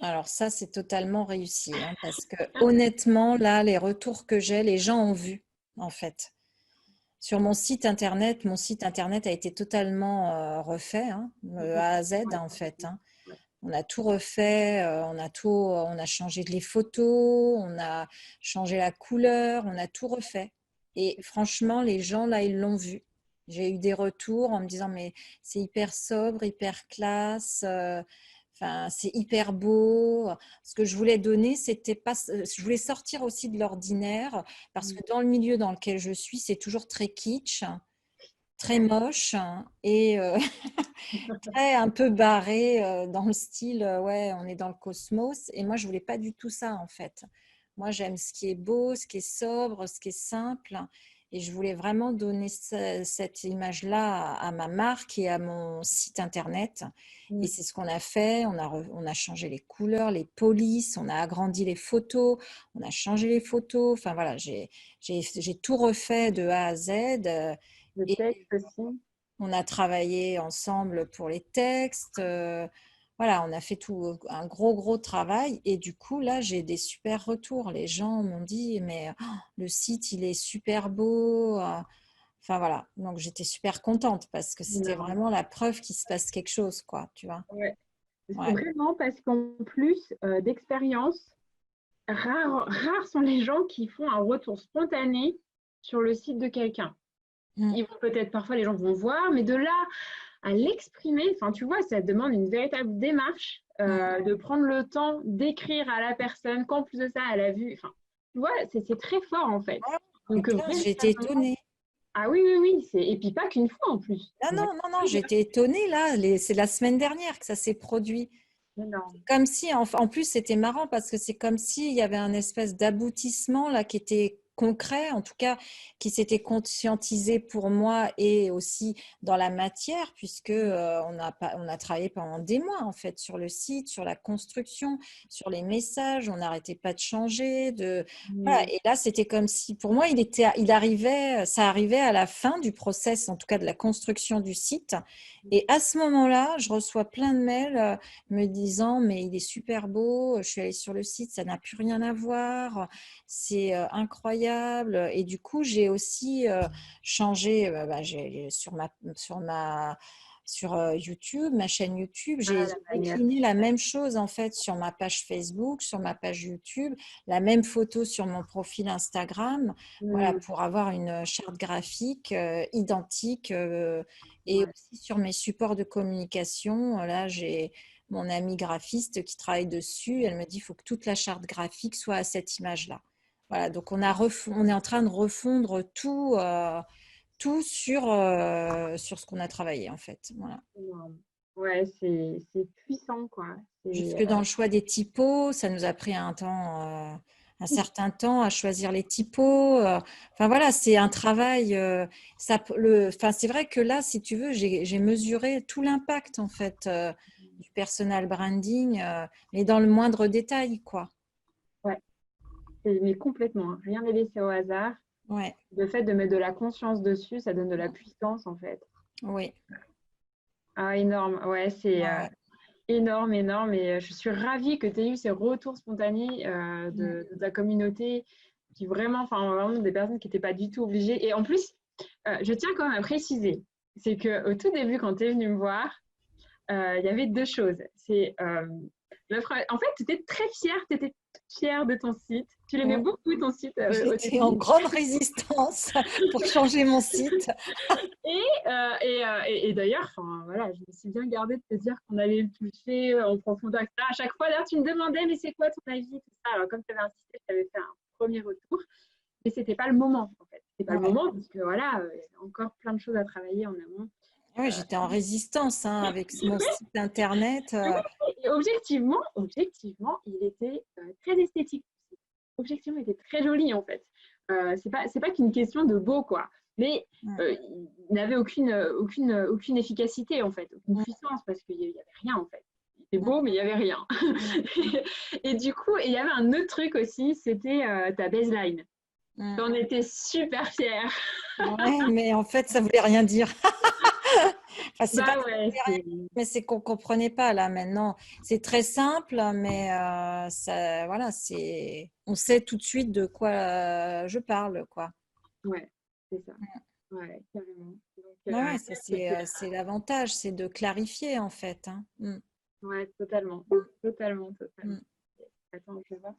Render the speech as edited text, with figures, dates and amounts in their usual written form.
Alors ça, c'est totalement réussi, hein, parce que honnêtement, là, les retours que j'ai, les gens ont vu, en fait. Sur mon site internet a été totalement refait, hein, A à Z, Ouais, en fait, hein. ouais. On a tout refait, on a changé les photos, on a changé la couleur, on a tout refait. Et franchement, les gens, là, ils l'ont vu. J'ai eu des retours en me disant, mais c'est hyper sobre, hyper classe, enfin, c'est hyper beau. Ce que je voulais donner, c'était pas, je voulais sortir aussi de l'ordinaire parce Mm. que dans le milieu dans lequel je suis, c'est toujours très kitsch, très moche et très un peu barré dans le style, ouais, on est dans le cosmos. Et moi, je voulais pas du tout ça, en fait. Moi, j'aime ce qui est beau, ce qui est sobre, ce qui est simple. Et je voulais vraiment donner cette image-là à ma marque et à mon site internet. Et Mm. c'est ce qu'on a fait. On a changé les couleurs, les polices, on a agrandi les photos, on a changé les photos. Enfin voilà, j'ai tout refait de A à Z. Le Et texte aussi. on a travaillé ensemble pour les textes. Voilà, on a fait tout un gros travail. Et du coup, là, j'ai des super retours. Les gens m'ont dit, mais oh, le site, il est super beau. Enfin, voilà. Donc, j'étais super contente parce que c'était Non. vraiment la preuve qu'il se passe quelque chose, quoi. Tu vois? Ouais. C'est Ouais. vraiment parce qu'en plus d'expérience, rares sont les gens qui font un retour spontané sur le site de quelqu'un. Mm. Ils vont peut-être, parfois les gens vont voir, mais de là à l'exprimer, enfin tu vois, ça demande une véritable démarche Mm. de prendre le temps d'écrire à la personne, qu'en plus de ça, elle a vu, enfin, tu vois, c'est très fort en fait. Ouais, c'est Donc clair, j'ai été véritablement, étonnée. ah oui, oui, oui, et puis pas qu'une fois en plus. Ah Il y en a non, j'ai plusieurs. été étonnée là. C'est la semaine dernière que ça s'est produit. Énorme. Comme si, en plus, c'était marrant parce que c'est comme s'il y avait un espèce d'aboutissement là qui était concret, en tout cas, qui s'était conscientisé pour moi et aussi dans la matière, puisque on a travaillé pendant des mois en fait sur le site, sur la construction, sur les messages, on n'arrêtait pas de changer, voilà. Mm. Et là, c'était comme si, pour moi, ça arrivait à la fin du process, en tout cas de la construction du site. Et à ce moment-là, je reçois plein de mails me disant mais il est super beau, je suis allée sur le site, ça n'a plus rien à voir, c'est incroyable. Et du coup, j'ai aussi changé sur YouTube, ma chaîne YouTube, Ah, j'ai la manière. décliné la même chose en fait sur ma page Facebook, sur ma page YouTube, la même photo sur mon profil Instagram, voilà, Mm. pour avoir une charte graphique identique. Et Ouais. aussi sur mes supports de communication, là, j'ai mon amie graphiste qui travaille dessus. Elle me dit, il faut que toute la charte graphique soit à cette image-là. Voilà, donc on est en train de refondre tout sur ce qu'on a travaillé en fait. Voilà. Énorme. Ouais, c'est puissant, quoi. C'est, Jusque dans le choix des typos, ça nous a pris un certain temps à choisir les typos. Enfin voilà, c'est un travail. Enfin, c'est vrai que là, si tu veux, j'ai mesuré tout l'impact en fait du personal branding, mais dans le moindre détail, quoi. ouais, mais complètement, hein. Rien n'est laissé au hasard. Ouais, Le fait de mettre de la conscience dessus, ça donne de la puissance, en fait. oui, Ah, énorme. Ouais, c'est ouais, ouais. énorme, énorme. Et je suis ravie que tu aies eu ces retours spontanés Mm. de ta communauté, qui vraiment, enfin, vraiment des personnes qui n'étaient pas du tout obligées. Et en plus, je tiens quand même à préciser, c'est qu'au tout début, quand tu es venu me voir, il y avait deux choses. En fait, tu étais très fière, tu étais fière de ton site. Tu l'aimais Ouais. beaucoup, ton site, au J'étais en début. grande résistance pour changer mon site. Et d'ailleurs, enfin, voilà, je me suis bien gardée de te dire qu'on allait le toucher en profondeur, etc. À chaque fois, d'ailleurs, tu me demandais, mais c'est quoi ton avis, tout ça. Alors, comme tu avais insisté, je t'avais fait un premier retour. Mais c'était pas le moment, en fait. C'était pas le Ouais. moment, parce que voilà, il y a encore plein de choses à travailler en amont. Oui, j'étais en résistance hein, avec mon site internet. Et objectivement, il était très esthétique. Objectivement, il était très joli, en fait. C'est pas qu'une question de beau, quoi. Mais Mm. il n'avait aucune efficacité, en fait, aucune puissance, parce qu'il n'y avait rien, en fait. Il était beau, mais il n'y avait rien. Mm. Et du coup, il y avait un autre truc aussi, c'était ta baseline. Mm. On était super fiers. Ouais, mais en fait, ça voulait rien dire. Enfin, c'est pas que Bah ça ouais, voulait rien c'est dire, mais c'est qu'on comprenait pas là maintenant. C'est très simple, mais ça, voilà, on sait tout de suite de quoi je parle, quoi. ouais, c'est ça. Ouais, carrément. Donc, Ouais, ouais, ça c'était, c'est l'avantage, c'est de clarifier en fait, hein. Mm. ouais, totalement, totalement, totalement. Mm. Attends, je vais voir.